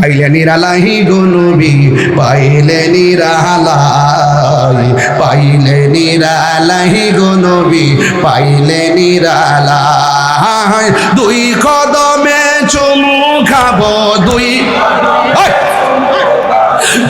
পাইলে নিরালাই গো নবী, পাইলে নিরালাই, পাইলে নিরালাই গো নবী, পাইলে নিরালাই। দুই কদমে চুমু খাবো, দুই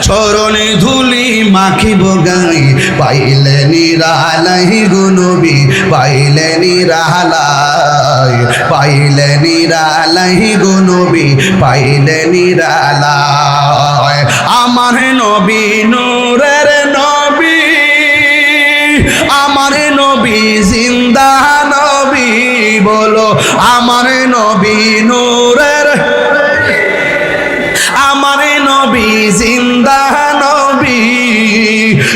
চরণে ধুলি মাখিব গাই, পাইলে নিরালাই গো নবী, পাইলে নিরালাই, পাইলে নিরালাই গো নবী, পাইলে নিরালাই। আমার নবী নূরের নবী, আমার নবী জিন্দা নবী, বলো আমার নবী নূরের, আমার নবী জিন্দা নবী,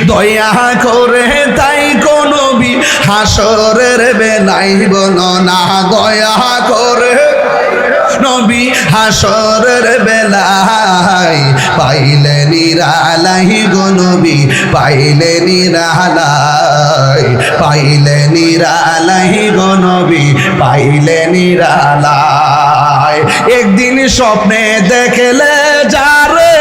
দয়া করে তাই গো নবী হাসরের বেলায় বলো না, দয়া করে নবী হাসরের বেলায়, পাইলে নিরালাই গো নবী, পাইলে নিরালাই, পাইলে নিরালাই গো নবী, পাইলে নিরালাই। একদিন স্বপ্নে দেখলে যারে,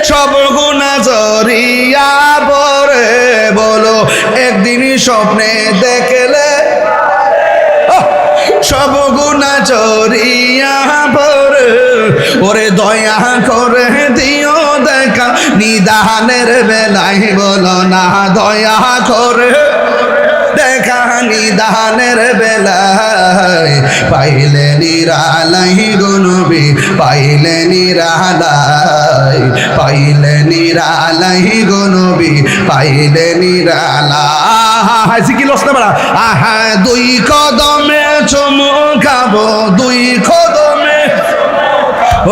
সব গুনাহ জড়িয়া পড়ে, বলো একদিন স্বপ্নে দেখলে সব গুনাহ জড়িয়া পড়ে, ওরে দয়া করে দিও দেখা নিদানের বেলায়, বলো না দয়া করে দেখা নিদানের বেলায়, পাইলে নিরালাই গো নবী, পাইলে নিরালাই, পাইলে নিরালাই গো নবী, পাইলে নিরালাই। কি লস না বলা, আহা দুই কদমে চুমু খাবো, দুই কদমে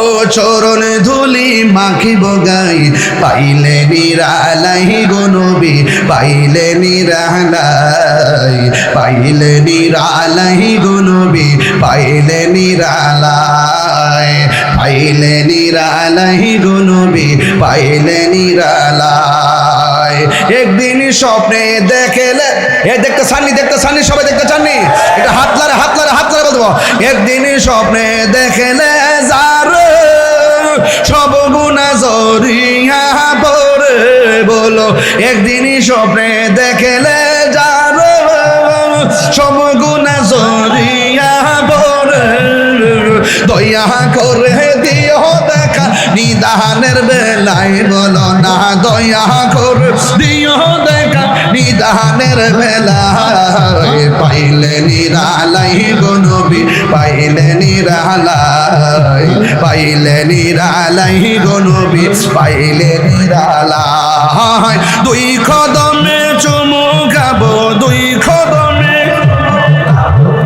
ও চরণ ধুলি মাখিব গাই, পাইলে নিরালাই গো নবী, পাইলে নিরালাই, পাইলে নিরালাই গো নবী, পাইলে নিরালাই, পাইলে নিরালাই গো নবী, পাইলে নিরালাই। একদিন স্বপ্নে দেখলে, এ দেখতে চাননি, দেখতে চাননি, সবাই দেখতে চাননি, এটা হাত লারে হাত লারে হাত লারে বলবো। একদিন স্বপ্নে দেখলে যার সব গুনাহ জড়িয়া পড়ে, বলো একদিন স্বপ্নে দেখলে যার সব গুনাহ জড়িয়া পড়ে, দয়া করে দিও দেখা নিদানের বেলায়, বলো না দয়া করে দিও দেখা নিদানের বেলায়, পাইলে নিরালাই গো নবী, পাইলে নিরালাই, পাইলে নিরালাই গো নবী, পাইলে নিরালাই। দুই কদমে চুমু খাবো, দুই কদমে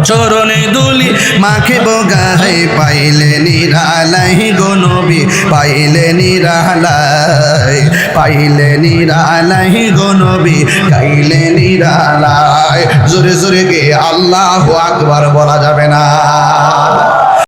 চরণে দুলি মাখিব গাই, পাইলে নিরালাই গো নবী, পাইলে নিরালাই, পাইলে নিরালাই গো নবী, পাইলে নিরালাই। জোরে জোরে গে আল্লাহু আকবার বলা যাবে না।